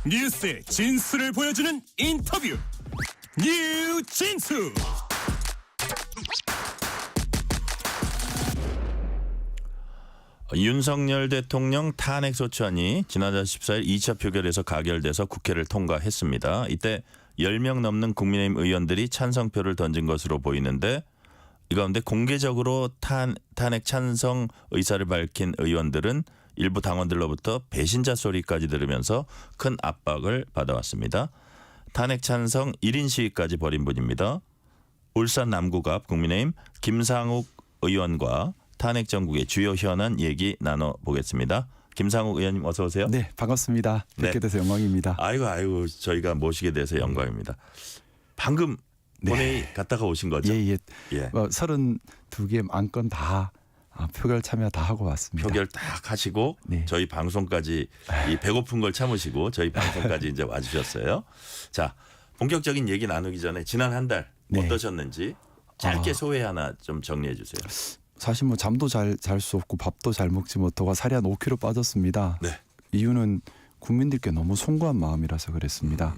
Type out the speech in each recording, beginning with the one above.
뉴스의 진수를 보여주는 인터뷰 뉴진수. 윤석열 대통령 탄핵소추안이 지난달 14일 2차 표결에서 가결돼서 국회를 통과했습니다. 이때 10명 넘는 국민의힘 의원들이 찬성표를 던진 것으로 보이는데 이 가운데 공개적으로 탄핵 찬성 의사를 밝힌 의원들은 일부 당원들로부터 배신자 소리까지 들으면서 큰 압박을 받아왔습니다. 탄핵 찬성 1인 시위까지 벌인 분입니다. 울산 남구갑 앞 국민의힘 김상욱 의원과 탄핵 정국의 주요 현안 얘기 나눠보겠습니다. 김상욱 의원님 어서 오세요. 네, 반갑습니다. 뵙게 돼서 영광입니다. 아이고 저희가 모시게 돼서 영광입니다. 방금 본회의 갔다가 오신 거죠? 예. 예. 32개 안건 다 표결 참여 다 하고 왔습니다. 표결 딱 하시고 네. 저희 방송까지 이 배고픈 걸 참으시고 저희 방송까지 이제 와주셨어요. 자, 본격적인 얘기 나누기 전에 지난 한 달 네. 어떠셨는지 짧게 소회 하나 좀 정리해 주세요. 사실 뭐 잠도 잘 수 없고 밥도 잘 먹지 못하고 살이 한 5kg 빠졌습니다. 네. 이유는 국민들께 너무 송구한 마음이라서 그랬습니다.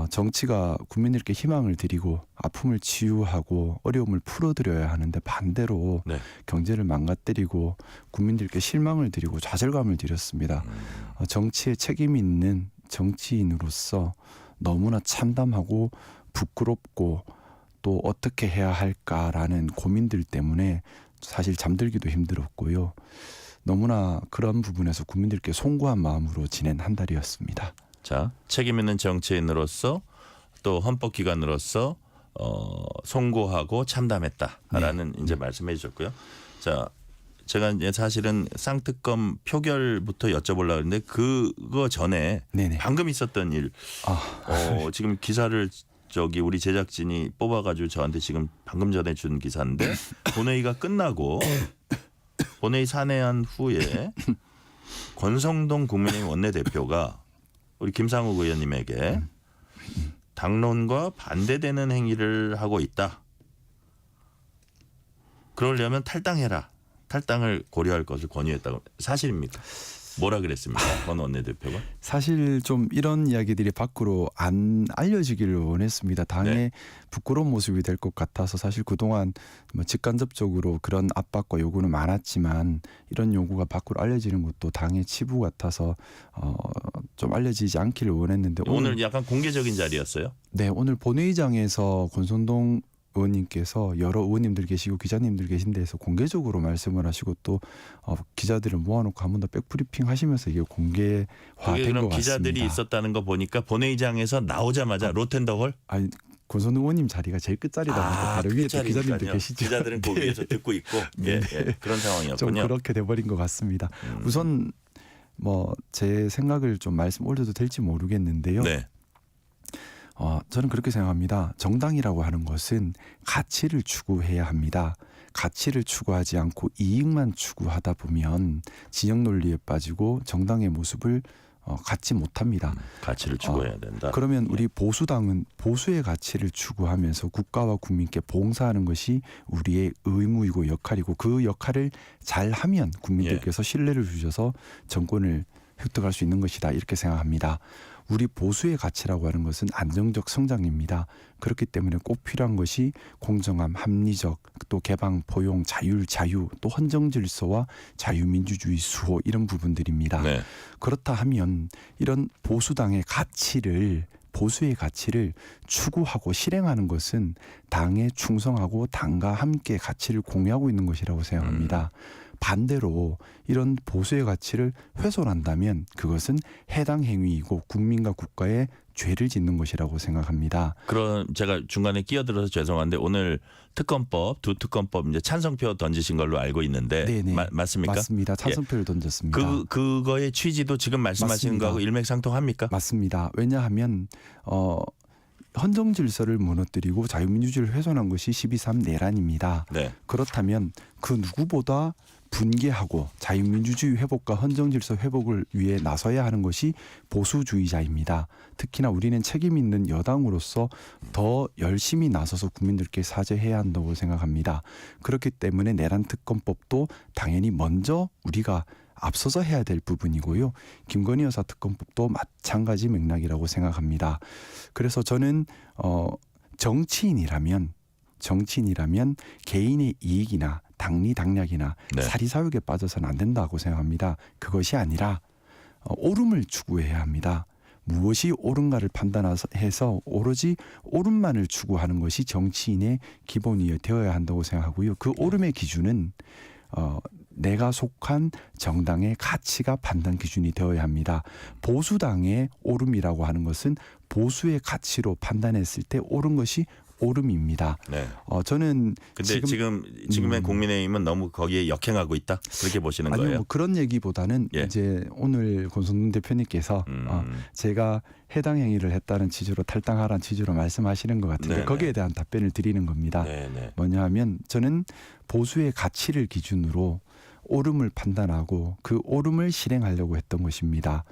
정치가 국민들께 희망을 드리고 아픔을 치유하고 어려움을 풀어드려야 하는데 반대로 네. 경제를 망가뜨리고 국민들께 실망을 드리고 좌절감을 드렸습니다. 정치에 책임 있는 정치인으로서 너무나 참담하고 부끄럽고 또 어떻게 해야 할까라는 고민들 때문에 사실 잠들기도 힘들었고요. 너무나 그런 부분에서 국민들께 송구한 마음으로 지낸 한 달이었습니다. 자, 책임 있는 정치인으로서 또 헌법기관으로서 송구하고 참담했다라는 이제 말씀해 주셨고요. 자, 제가 이제 사실은 쌍특검 표결부터 여쭤보려고 했는데 그거 전에 네네. 방금 있었던 일 지금 기사를 우리 제작진이 뽑아가지고 저한테 지금 방금 전에 준 기사인데 본회의가 끝나고 본회의 산회한 후에 권성동 국민의힘 원내대표가 우리 김상욱 의원님에게 당론과 반대되는 행위를 하고 있다. 그러려면 탈당해라. 탈당을 고려할 것을 권유했다고. 사실입니까? 뭐라 그랬습니까? 권 원내대표가? 사실 좀 이런 이야기들이 밖으로 안 알려지기를 원했습니다. 당의 네. 부끄러운 모습이 될 것 같아서 사실 그동안 뭐 직간접적으로 그런 압박과 요구는 많았지만 이런 요구가 밖으로 알려지는 것도 당의 치부 같아서 좀 알려지지 않기를 원했는데 오늘 약간 공개적인 자리였어요? 네, 오늘 본회의장에서 권선동 의원님께서 여러 의원님들 계시고 기자님들 계신 데서 공개적으로 말씀을 하시고 또 기자들을 모아놓고 한 번 더 백브리핑 하시면서 이게 공개화된 것 같습니다. 그럼 기자들이 있었다는 거 보니까 본회의장에서 나오자마자 로텐더홀? 아니 권선동 의원님 자리가 제일 끝자리다 보니까 바로 위에 또 기자님들 계시죠. 기자들은 그 위에서 듣고 있고 예, 그런 상황이었군요. 좀 그렇게 돼버린 것 같습니다. 우선 뭐 제 생각을 좀 말씀 올려도 될지 모르겠는데요. 네. 저는 그렇게 생각합니다. 정당이라고 하는 것은 가치를 추구해야 합니다. 가치를 추구하지 않고 이익만 추구하다 보면 진영 논리에 빠지고 정당의 모습을 갖지 못합니다. 가치를 추구해야 된다. 그러면 우리 보수당은 보수의 가치를 추구하면서 국가와 국민께 봉사하는 것이 우리의 의무이고 역할이고 그 역할을 잘하면 국민들께서 신뢰를 주셔서 정권을 획득할 수 있는 것이다 이렇게 생각합니다. 우리 보수의 가치라고 하는 것은 안정적 성장입니다. 그렇기 때문에 꼭 필요한 것이 공정함, 합리적, 또 개방, 포용, 자유, 또 헌정 질서와 자유민주주의 수호 이런 부분들입니다. 네. 그렇다 하면 이런 보수당의 보수의 가치를 추구하고 실행하는 것은 당에 충성하고 당과 함께 가치를 공유하고 있는 것이라고 생각합니다. 반대로 이런 보수의 가치를 훼손한다면 그것은 해당 행위이고 국민과 국가에 죄를 짓는 것이라고 생각합니다. 그럼 제가 중간에 끼어들어서 죄송한데 오늘 두 특검법 이제 찬성표 던지신 걸로 알고 있는데 네네. 맞습니까? 맞습니다. 찬성표를 던졌습니다. 그거의 취지도 지금 말씀하시는 맞습니다. 거하고 일맥상통합니까? 맞습니다. 왜냐하면 헌정 질서를 무너뜨리고 자유민주주의를 훼손한 것이 12.3 내란입니다. 네. 그렇다면 그 누구보다 분개하고 자유민주주의 회복과 헌정 질서 회복을 위해 나서야 하는 것이 보수주의자입니다. 특히나 우리는 책임 있는 여당으로서 더 열심히 나서서 국민들께 사죄해야 한다고 생각합니다. 그렇기 때문에 내란 특검법도 당연히 먼저 우리가 앞서서 해야 될 부분이고요. 김건희 여사 특검법도 마찬가지 맥락이라고 생각합니다. 그래서 저는 정치인이라면 개인의 이익이나 당리당략이나 네. 사리사욕에 빠져서는 안 된다고 생각합니다. 그것이 아니라 옳음을 추구해야 합니다. 무엇이 옳은가를 판단해서 오로지 옳음만을 추구하는 것이 정치인의 기본이 되어야 한다고 생각하고요. 그 옳음의 기준은 내가 속한 정당의 가치가 판단 기준이 되어야 합니다. 보수당의 옳음이라고 하는 것은 보수의 가치로 판단했을 때 옳은 것이 옳음입니다. 네. 저는 근데 지금의 국민의힘은 너무 거기에 역행하고 있다 그렇게 보시는 아니요, 거예요? 뭐 그런 얘기보다는 예. 이제 오늘 권성동 대표님께서 제가 해당 행위를 했다는 취지로 탈당하라는 취지로 말씀하시는 것 같은데 네네. 거기에 대한 답변을 드리는 겁니다. 네네. 뭐냐 하면 저는 보수의 가치를 기준으로 옳음을 판단하고 그 옳음을 실행하려고 했던 것입니다.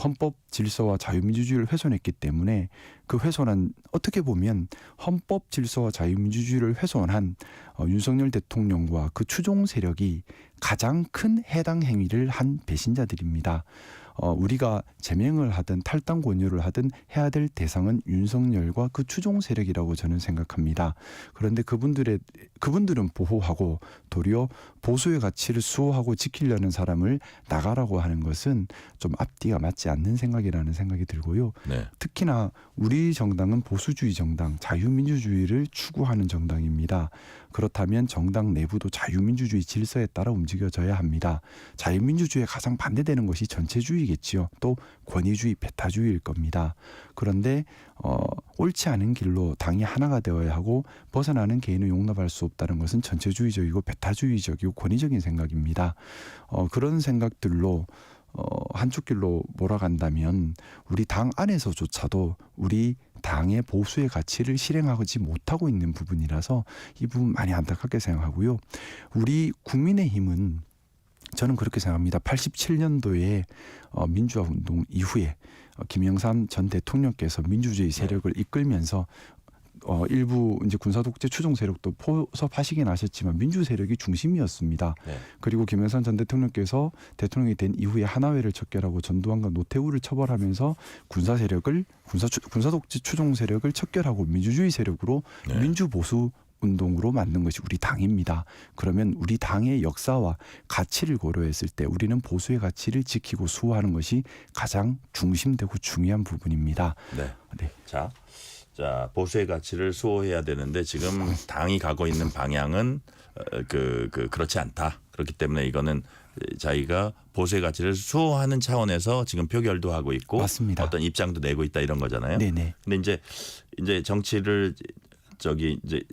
헌법 질서와 자유민주주의를 훼손했기 때문에 그 훼손한 어떻게 보면 헌법 질서와 자유민주주의를 훼손한 윤석열 대통령과 그 추종 세력이 가장 큰 해당 행위를 한 배신자들입니다. 우리가 제명을 하든 탈당 권유를 하든 해야 될 대상은 윤석열과 그 추종 세력이라고 저는 생각합니다. 그런데 그분들은 보호하고 도리어 보수의 가치를 수호하고 지키려는 사람을 나가라고 하는 것은 좀 앞뒤가 맞지 않는 생각이라는 생각이 들고요. 네. 특히나 우리 정당은 보수주의 정당, 자유민주주의를 추구하는 정당입니다. 그렇다면 정당 내부도 자유민주주의 질서에 따라 움직여져야 합니다. 자유민주주의에 가장 반대되는 것이 전체주의겠지요. 또 권위주의, 배타주의일 겁니다. 그런데 옳지 않은 길로 당이 하나가 되어야 하고 벗어나는 개인을 용납할 수 없다는 것은 전체주의적이고 배타주의적이고 권위적인 생각입니다. 그런 생각들로 한쪽 길로 몰아간다면 우리 당 안에서조차도 우리 당의 보수의 가치를 실행하지 못하고 있는 부분이라서 이 부분 많이 안타깝게 생각하고요. 우리 국민의힘은 저는 그렇게 생각합니다. 87년도에 민주화 운동 이후에 김영삼 전 대통령께서 민주주의 세력을 이끌면서 일부 이제 군사독재 추종 세력도 포섭하시긴 하셨지만 민주 세력이 중심이었습니다. 네. 그리고 김영삼 전 대통령께서 대통령이 된 이후에 하나회를 척결하고 전두환과 노태우를 처벌하면서 군사독재 추종 세력을 척결하고 민주주의 세력으로 네. 민주보수 운동으로 만든 것이 우리 당입니다. 그러면 우리 당의 역사와 가치를 고려했을 때 우리는 보수의 가치를 지키고 수호하는 것이 가장 중심되고 중요한 부분입니다. 네. 네. 자, 보수의 가치를 수호해야 되는데 지금 당이 가고 있는 방향은 그렇지 않다. 그렇기 때문에 이거는 자기가 보수의 가치를 수호하는 차원에서 지금 표결도 하고 있고 맞습니다. 어떤 입장도 내고 있다 이런 거잖아요. 네네. 근데 이제 정치를 이제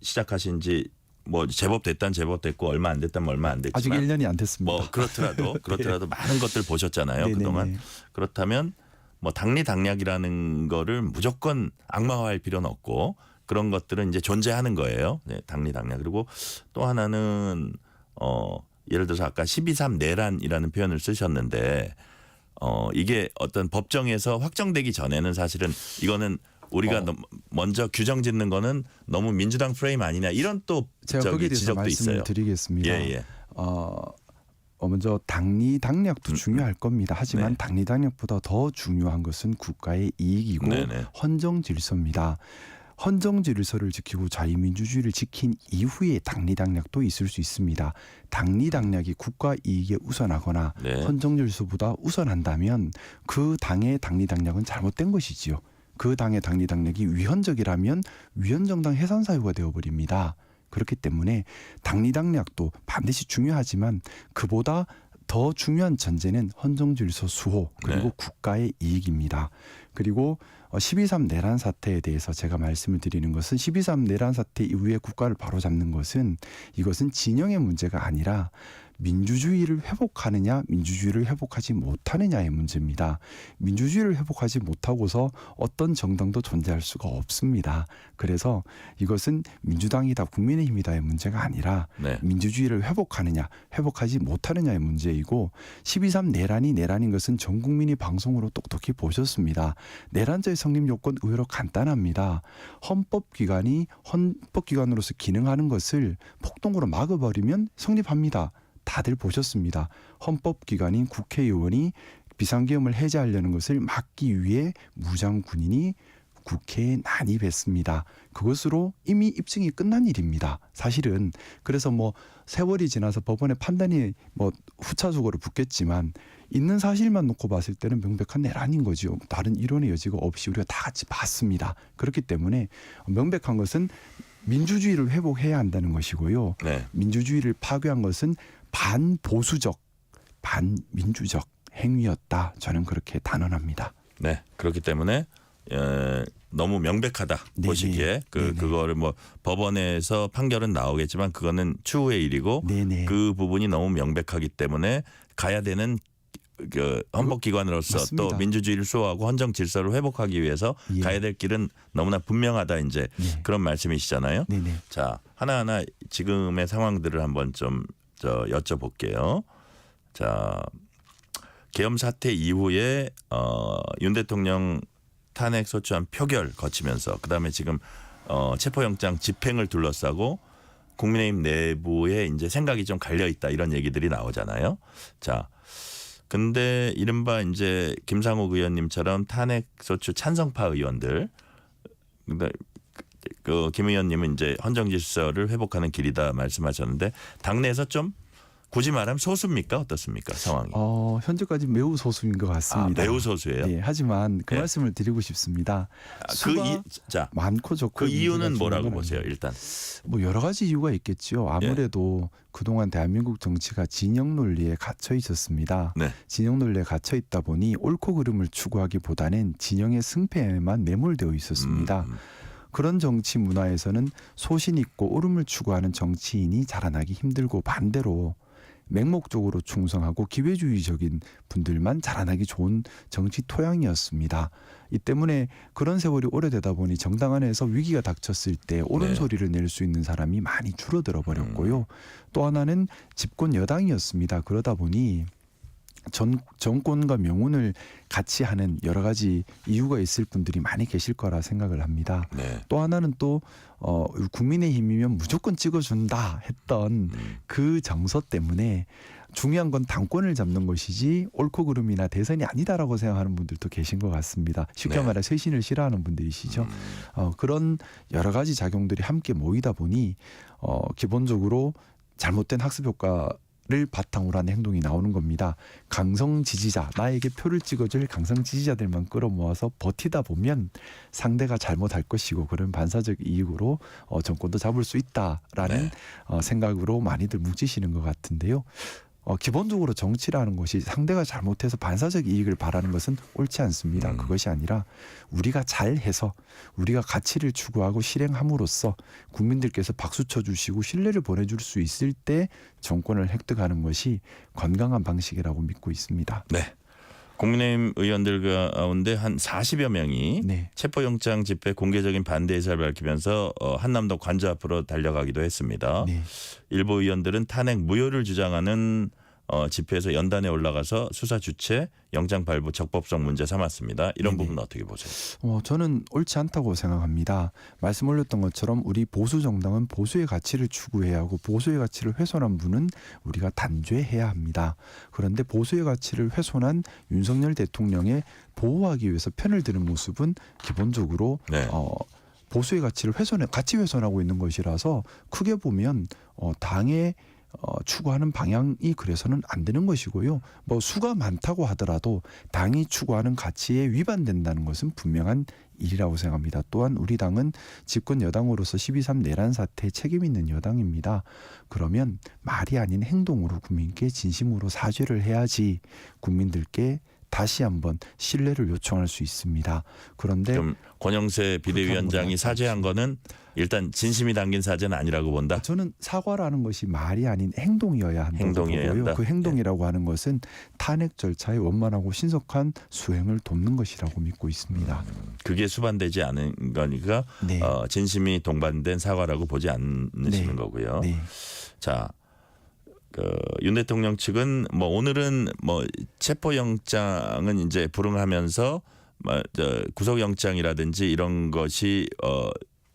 시작하신 지 뭐 제법 됐단 제법 됐고 얼마 안 됐다면 얼마 안 됐지만 아직 1년이 안 됐습니다. 뭐 그렇더라도 많은 것들 보셨잖아요. 네네네. 그동안. 그렇다면 뭐 당리당략이라는 거를 무조건 악마화할 필요는 없고 그런 것들은 이제 존재하는 거예요. 네, 당리당략. 그리고 또 하나는 예를 들어서 아까 12.3 내란이라는 표현을 쓰셨는데 이게 어떤 법정에서 확정되기 전에는 사실은 이거는 우리가 먼저 규정 짓는 거는 너무 민주당 프레임 아니냐 이런 또 제가 거기에 대해서 지적도 말씀을 있어요. 드리겠습니다. 예. 먼저 당리당략도 중요할 겁니다. 하지만 네. 당리당략보다 더 중요한 것은 국가의 이익이고 네네. 헌정질서입니다. 헌정질서를 지키고 자유민주주의를 지킨 이후에 당리당략도 있을 수 있습니다. 당리당략이 국가 이익에 우선하거나 네. 헌정질서보다 우선한다면 그 당의 당리당략은 잘못된 것이지요. 그 당의 당리당략이 위헌적이라면 위헌정당 해산 사유가 되어버립니다. 그렇기 때문에 당리당략도 반드시 중요하지만 그보다 더 중요한 전제는 헌정질서 수호 그리고 네. 국가의 이익입니다. 그리고 12.3 내란 사태에 대해서 제가 말씀을 드리는 것은 12.3 내란 사태 이후에 국가를 바로잡는 것은 이것은 진영의 문제가 아니라 민주주의를 회복하느냐 민주주의를 회복하지 못하느냐의 문제입니다. 민주주의를 회복하지 못하고서 어떤 정당도 존재할 수가 없습니다. 그래서 이것은 민주당이다 국민의힘이다의 문제가 아니라 네. 민주주의를 회복하느냐 회복하지 못하느냐의 문제이고 12.3 내란인 것은 전 국민이 방송으로 똑똑히 보셨습니다. 내란죄의 성립 요건 의외로 간단합니다. 헌법기관이 헌법기관으로서 기능하는 것을 폭동으로 막아버리면 성립합니다. 다들 보셨습니다. 헌법기관인 국회의원이 비상계엄을 해제하려는 것을 막기 위해 무장 군인이 국회에 난입했습니다. 그것으로 이미 입증이 끝난 일입니다. 사실은 그래서 뭐 세월이 지나서 법원의 판단이 뭐 후차적으로 붙겠지만 있는 사실만 놓고 봤을 때는 명백한 내란인 거죠. 다른 이론의 여지가 없이 우리가 다 같이 봤습니다. 그렇기 때문에 명백한 것은 민주주의를 회복해야 한다는 것이고요. 네. 민주주의를 파괴한 것은 반보수적, 반민주적 행위였다. 저는 그렇게 단언합니다. 네. 그렇기 때문에 너무 명백하다 네네. 보시기에 네네. 그거를 뭐 법원에서 판결은 나오겠지만 그거는 추후의 일이고 네네. 그 부분이 너무 명백하기 때문에 가야 되는 그 헌법기관으로서 맞습니다. 또 민주주의를 수호하고 헌정 질서를 회복하기 위해서 예. 가야 될 길은 너무나 분명하다 이제 네. 그런 말씀이시잖아요. 네네. 자 하나하나 지금의 상황들을 한번 좀 여쭤볼게요. 자 계엄 사태 이후에 윤 대통령 탄핵 소추안 표결 거치면서 그다음에 지금 체포영장 집행을 둘러싸고 국민의힘 내부에 이제 생각이 좀 갈려 있다 이런 얘기들이 나오잖아요. 자, 근데 이른바 이제 김상욱 의원님처럼 탄핵 소추 찬성파 의원들, 근데 그 김 의원님은 이제 헌정 질서를 회복하는 길이다 말씀하셨는데 당내에서 좀 굳이 말하면 소수입니까 어떻습니까 상황이? 현재까지 매우 소수인 것 같습니다. 매우 소수예요. 네, 하지만 그 네. 말씀을 드리고 싶습니다. 수가 자, 많고 적고 그 이유는 문제가 뭐라고 중요한 건 보세요? 아니에요. 일단 뭐 여러 가지 이유가 있겠죠. 아무래도 그동안 대한민국 정치가 진영 논리에 갇혀 있었습니다. 네. 진영 논리에 갇혀 있다 보니 옳고 그름을 추구하기보다는 진영의 승패에만 매몰되어 있었습니다. 그런 정치 문화에서는 소신 있고 옳음을 추구하는 정치인이 자라나기 힘들고 반대로 맹목적으로 충성하고 기회주의적인 분들만 자라나기 좋은 정치 토양이었습니다. 이 때문에 그런 세월이 오래되다 보니 정당 안에서 위기가 닥쳤을 때 옳은 네. 소리를 낼 수 있는 사람이 많이 줄어들어 버렸고요. 또 하나는 집권 여당이었습니다. 그러다 보니 정권과 명운을 같이 하는 여러 가지 이유가 있을 분들이 많이 계실 거라 생각을 합니다. 네. 또 하나는 또 국민의힘이면 무조건 찍어준다 했던 그 정서 때문에 중요한 건 당권을 잡는 것이지 옳고 그름이나 대선이 아니다라고 생각하는 분들도 계신 것 같습니다. 쉽게 네. 말해 쇄신을 싫어하는 분들이시죠. 그런 여러 가지 작용들이 함께 모이다 보니 기본적으로 잘못된 학습 효과를 바탕으로 한 행동이 나오는 겁니다. 강성 지지자, 나에게 표를 찍어줄 강성 지지자들만 끌어모아서 버티다 보면 상대가 잘못할 것이고 그런 반사적 이익으로 정권도 잡을 수 있다라는 생각으로 많이들 뭉치시는 것 같은데요. 기본적으로 정치라는 것이 상대가 잘못해서 반사적 이익을 바라는 것은 옳지 않습니다. 그것이 아니라 우리가 잘해서 우리가 가치를 추구하고 실행함으로써 국민들께서 박수 쳐주시고 신뢰를 보내줄 수 있을 때 정권을 획득하는 것이 건강한 방식이라고 믿고 있습니다. 네. 국민의힘 의원들 가운데 한 40여 명이 네. 체포영장 집회 공개적인 반대 의사를 밝히면서 한남동 관저 앞으로 달려가기도 했습니다. 네. 일부 의원들은 탄핵 무효를 주장하는 집회에서 연단에 올라가서 수사 주체, 영장 발부 적법성 문제 삼았습니다. 이런 네네. 부분 어떻게 보세요? 저는 옳지 않다고 생각합니다. 말씀 올렸던 것처럼 우리 보수 정당은 보수의 가치를 추구해야 하고 보수의 가치를 훼손한 분은 우리가 단죄해야 합니다. 그런데 보수의 가치를 훼손한 윤석열 대통령의 보호하기 위해서 편을 드는 모습은 기본적으로 네. 보수의 가치를 같이 훼손하고 있는 것이라서 크게 보면 당의 추구하는 방향이 그래서는 안 되는 것이고요. 뭐 수가 많다고 하더라도 당이 추구하는 가치에 위반된다는 것은 분명한 일이라고 생각합니다. 또한 우리 당은 집권 여당으로서 12.3 내란 사태에 책임 있는 여당입니다. 그러면 말이 아닌 행동으로 국민께 진심으로 사죄를 해야지 국민들께 다시 한번 신뢰를 요청할 수 있습니다. 그런데 좀 권영세 비대위원장이 사죄한 거는 일단 진심이 담긴 사죄는 아니라고 본다. 저는 사과라는 것이 말이 아닌 행동이어야 한다고 행동이어야 보고요. 한다. 그 행동이라고 하는 것은 탄핵 절차의 원만하고 신속한 수행을 돕는 것이라고 믿고 있습니다. 그게 수반되지 않은 거니까 네. 진심이 동반된 사과라고 보지 않으시는 네. 거고요. 네. 자, 윤 대통령 측은 뭐 오늘은 뭐 체포영장은 이제 불응하면서 구속영장이라든지 이런 것이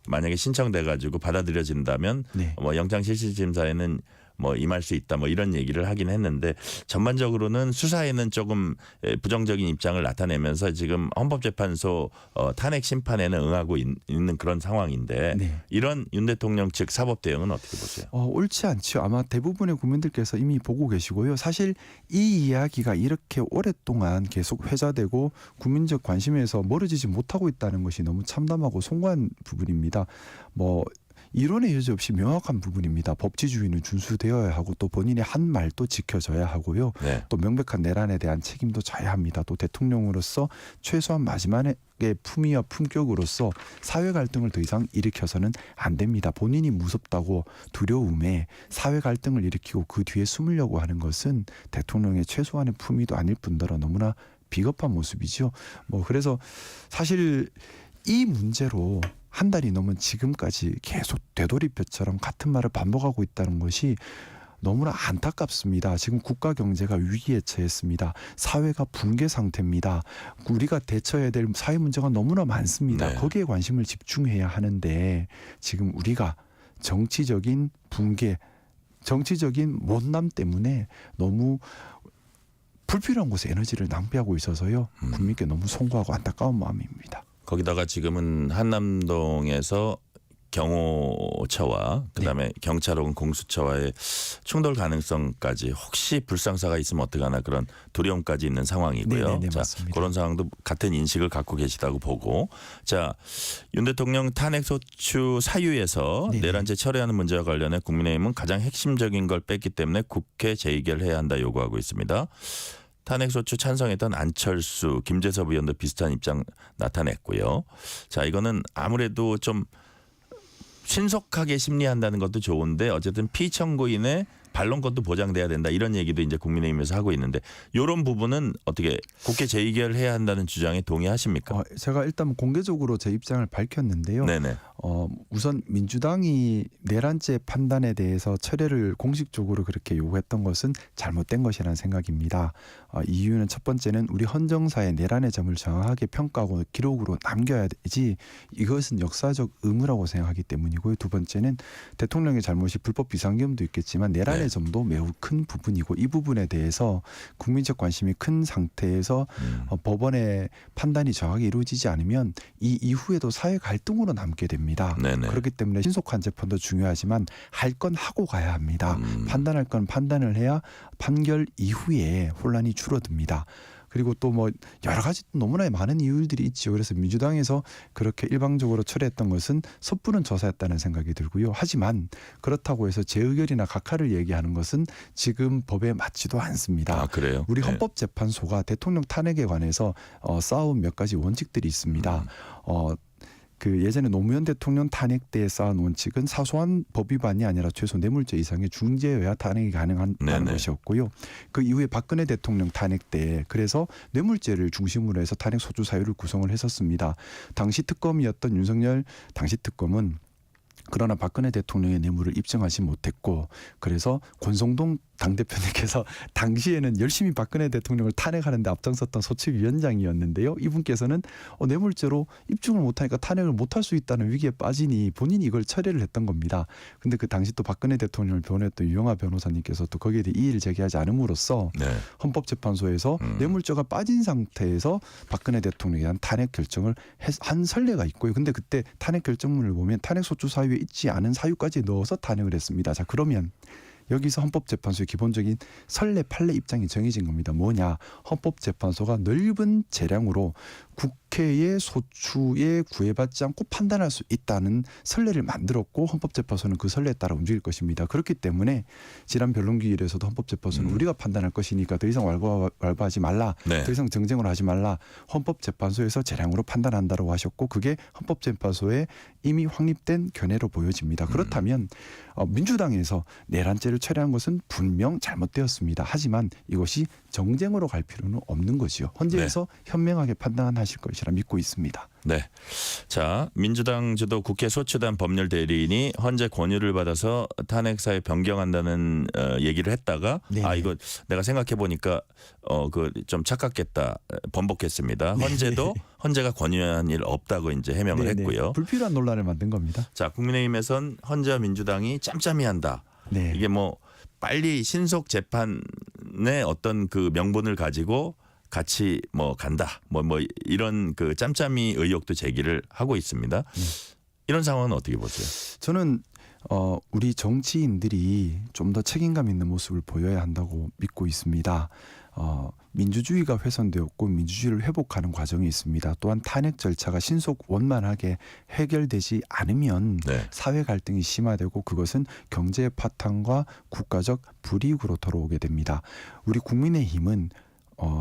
만약에 신청돼 가지고 받아들여진다면 네. 뭐 영장실질심사에는 뭐 임할 수 있다 뭐 이런 얘기를 하긴 했는데 전반적으로는 수사에는 조금 부정적인 입장을 나타내면서 지금 헌법재판소 탄핵 심판에는 응하고 있는 그런 상황인데 네. 이런 윤 대통령 측 사법 대응은 어떻게 보세요? 옳지 않죠. 아마 대부분의 국민들께서 이미 보고 계시고요. 사실 이 이야기가 이렇게 오랫동안 계속 회자되고 국민적 관심에서 멀어지지 못하고 있다는 것이 너무 참담하고 송구한 부분입니다. 뭐 이론의 여지 없이 명확한 부분입니다. 법치주의는 준수되어야 하고 또 본인의 한 말도 지켜져야 하고요. 네. 또 명백한 내란에 대한 책임도 져야 합니다. 또 대통령으로서 최소한 마지막의 품위와 품격으로서 사회 갈등을 더 이상 일으켜서는 안 됩니다. 본인이 무섭다고 두려움에 사회 갈등을 일으키고 그 뒤에 숨으려고 하는 것은 대통령의 최소한의 품위도 아닐 뿐더러 너무나 비겁한 모습이죠. 뭐 그래서 사실 이 문제로 한 달이 넘은 지금까지 계속 되돌이표처럼 같은 말을 반복하고 있다는 것이 너무나 안타깝습니다. 지금 국가 경제가 위기에 처했습니다. 사회가 붕괴 상태입니다. 우리가 대처해야 될 사회 문제가 너무나 많습니다. 네. 거기에 관심을 집중해야 하는데 지금 우리가 정치적인 붕괴, 정치적인 못남 때문에 너무 불필요한 곳에 에너지를 낭비하고 있어서요. 국민께 너무 송구하고 안타까운 마음입니다. 거기다가 지금은 한남동에서 경호처와 그다음에 경찰 혹은 공수처와의 충돌 가능성까지 혹시 불상사가 있으면 어떡하나 그런 두려움까지 있는 상황이고요. 네네네, 자, 맞습니다. 그런 상황도 같은 인식을 갖고 계시다고 보고 자, 윤 대통령 탄핵소추 사유에서 네네. 내란죄 철회하는 문제와 관련해 국민의힘은 가장 핵심적인 걸 뺐기 때문에 국회 재의결해야 한다 요구하고 있습니다. 탄핵소추 찬성했던 안철수, 김재섭 의원도 비슷한 입장 나타냈고요. 자, 이거는 아무래도 좀 신속하게 심리한다는 것도 좋은데 어쨌든 피청구인의 반론권도 보장돼야 된다 이런 얘기도 이제 국민의힘에서 하고 있는데 이런 부분은 어떻게 국회 재의결해야 한다는 주장에 동의하십니까? 제가 일단 공개적으로 제 입장을 밝혔는데요. 네네. 우선 민주당이 내란죄 판단에 대해서 철회를 공식적으로 그렇게 요구했던 것은 잘못된 것이라는 생각입니다. 이유는 첫 번째는 우리 헌정사의 내란의 점을 정확하게 평가하고 기록으로 남겨야지 이것은 역사적 의무라고 생각하기 때문이고요. 두 번째는 대통령의 잘못이 불법 비상금도 있겠지만 내란의 점도 매우 큰 부분이고 이 부분에 대해서 국민적 관심이 큰 상태에서 법원의 판단이 정확하게 이루어지지 않으면 이 이후에도 사회 갈등으로 남게 됩니다. 네네. 그렇기 때문에 신속한 재판도 중요하지만 할 건 하고 가야 합니다. 판단할 건 판단을 해야 판결 이후에 혼란이 줄어듭니다. 그리고 또 뭐 여러 가지 너무나 많은 이유들이 있죠. 그래서 민주당에서 그렇게 일방적으로 철회했던 것은 섣부른 조사였다는 생각이 들고요. 하지만 그렇다고 해서 재의결이나 각하를 얘기하는 것은 지금 법에 맞지도 않습니다. 아, 그래요? 우리 네. 헌법재판소가 대통령 탄핵에 관해서 쌓아온 몇 가지 원칙들이 있습니다. 그 예전에 노무현 대통령 탄핵 때 쌓은 원칙은 사소한 법 위반이 아니라 최소 뇌물죄 이상의 중죄여야 탄핵이 가능하다는 네네. 것이었고요. 그 이후에 박근혜 대통령 탄핵 때 그래서 뇌물죄를 중심으로 해서 탄핵 소추 사유를 구성을 했었습니다. 당시 특검이었던 윤석열 당시 특검은 그러나 박근혜 대통령의 뇌물을 입증하지 못했고 그래서 권성동 당대표님께서 당시에는 열심히 박근혜 대통령을 탄핵하는데 앞장섰던 소추위원장이었는데요. 이분께서는 뇌물죄로 입증을 못하니까 탄핵을 못할 수 있다는 위기에 빠지니 본인이 이걸 철회를 했던 겁니다. 근데 그 당시 또 박근혜 대통령을 변호했던 유영하 변호사님께서 또 거기에 대해 이의를 제기하지 않음으로써 네. 헌법재판소에서 뇌물죄가 빠진 상태에서 박근혜 대통령에 대한 탄핵 결정을 한 선례가 있고요. 근데 그때 탄핵 결정문을 보면 탄핵소추 사유에 있지 않은 사유까지 넣어서 탄핵을 했습니다. 자, 그러면 여기서 헌법재판소의 기본적인 선례 판례 입장이 정해진 겁니다. 뭐냐? 헌법재판소가 넓은 재량으로 국회의 소추에 구애받지 않고 판단할 수 있다는 선례를 만들었고 헌법재판소는 그 선례에 따라 움직일 것입니다. 그렇기 때문에 지난 변론기일에서도 헌법재판소는 우리가 판단할 것이니까 더 이상 왈가왈부하지 말라. 네. 더 이상 정쟁을 하지 말라. 헌법재판소에서 재량으로 판단한다고 하셨고 그게 헌법재판소에 이미 확립된 견해로 보여집니다. 그렇다면 민주당에서 내란죄를 철회한 것은 분명 잘못되었습니다. 하지만 이것이 정쟁으로 갈 필요는 없는 거지요. 헌재에서 현명하게 판단하실 것이라 믿고 있습니다. 네. 자, 민주당 주도 국회 소추단 법률 대리인이 헌재 권유를 받아서 탄핵 사유 변경한다는 얘기를 했다가 네네. 아 이거 내가 생각해 보니까 그 좀 착각했다 번복했습니다. 헌재도 헌재가 권유한 일 없다고 이제 해명을 네네. 했고요. 불필요한 논란을 만든 겁니다. 자, 국민의힘에선 헌재와 민주당이 짬짬이 한다. 네. 이게 뭐 빨리 신속 재판의 어떤 그 명분을 가지고 같이 뭐 간다. 뭐 이런 그 짬짬이 의혹도 제기를 하고 있습니다. 이런 상황은 어떻게 보세요? 저는 우리 정치인들이 좀 더 책임감 있는 모습을 보여야 한다고 믿고 있습니다. 민주주의가 훼손되었고 민주주의를 회복하는 과정이 있습니다. 또한 탄핵 절차가 신속 원만하게 해결되지 않으면 네. 사회 갈등이 심화되고 그것은 경제 파탄과 국가적 불이익으로 돌아오게 됩니다. 우리 국민의힘은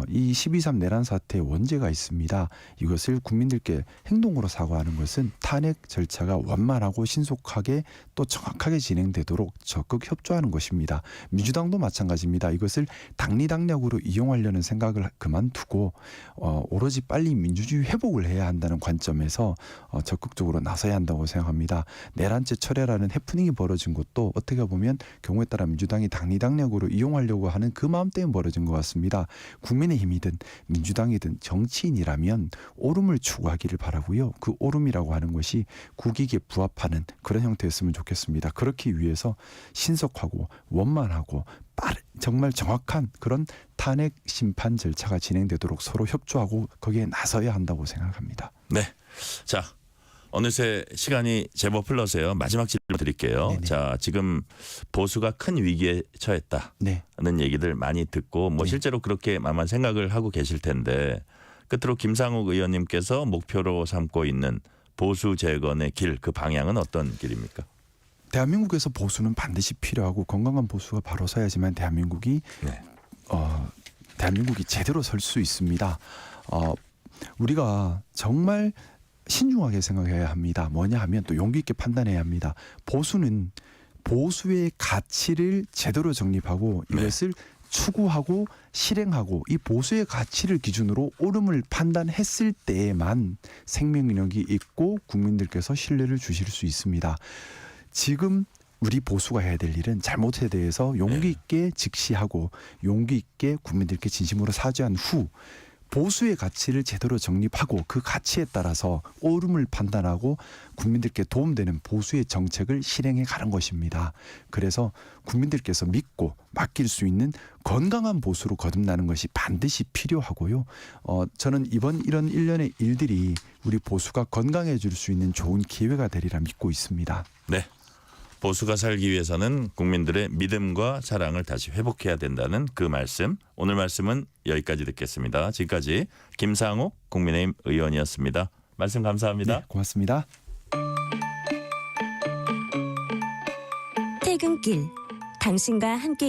이 12.3 내란 사태의 원죄가 있습니다. 이것을 국민들께 행동으로 사과하는 것은 탄핵 절차가 완만하고 신속하게 또 정확하게 진행되도록 적극 협조하는 것입니다. 민주당도 마찬가지입니다. 이것을 당리당략으로 이용하려는 생각을 그만두고 오로지 빨리 민주주의 회복을 해야 한다는 관점에서 적극적으로 나서야 한다고 생각합니다. 내란죄 철회라는 해프닝이 벌어진 것도 어떻게 보면 경우에 따라 민주당이 당리당략으로 이용하려고 하는 그 마음 때문에 벌어진 것 같습니다. 국민의힘이든 민주당이든 정치인이라면 옳음을 추구하기를 바라고요. 그 옳음이라고 하는 것이 국익에 부합하는 그런 형태였으면 좋겠습니다. 그렇기 위해서 신속하고 원만하고 정말 정확한 그런 탄핵 심판 절차가 진행되도록 서로 협조하고 거기에 나서야 한다고 생각합니다. 네. 자, 어느새 시간이 제법 흘러서요. 마지막 질문 드릴게요. 네네. 자, 지금 보수가 큰 위기에 처했다는 네. 얘기들 많이 듣고 뭐 네. 실제로 그렇게 아마 생각을 하고 계실 텐데 끝으로 김상욱 의원님께서 목표로 삼고 있는 보수 재건의 길, 그 방향은 어떤 길입니까? 대한민국에서 보수는 반드시 필요하고 건강한 보수가 바로 서야지만 대한민국이 네. 제대로 설 수 있습니다. 우리가 정말 신중하게 생각해야 합니다. 뭐냐 하면 또 용기 있게 판단해야 합니다. 보수는 보수의 가치를 제대로 정립하고 이것을 추구하고 실행하고 이 보수의 가치를 기준으로 옳음을 판단했을 때에만 생명력이 있고 국민들께서 신뢰를 주실 수 있습니다. 지금 우리 보수가 해야 될 일은 잘못에 대해서 용기 있게 직시하고 용기 있게 국민들께 진심으로 사죄한 후 보수의 가치를 제대로 정립하고 그 가치에 따라서 옳음을 판단하고 국민들께 도움되는 보수의 정책을 실행해 가는 것입니다. 그래서 국민들께서 믿고 맡길 수 있는 건강한 보수로 거듭나는 것이 반드시 필요하고요. 저는 이번 이런 일련의 일들이 우리 보수가 건강해질 수 있는 좋은 기회가 되리라 믿고 있습니다. 네. 보수가 살기 위해서는 국민들의 믿음과 사랑을 다시 회복해야 된다는 그 말씀. 오늘 말씀은 여기까지 듣겠습니다. 지금까지 김상욱 국민의힘 의원이었습니다. 말씀 감사합니다. 네, 고맙습니다. 퇴근길, 당신과 함께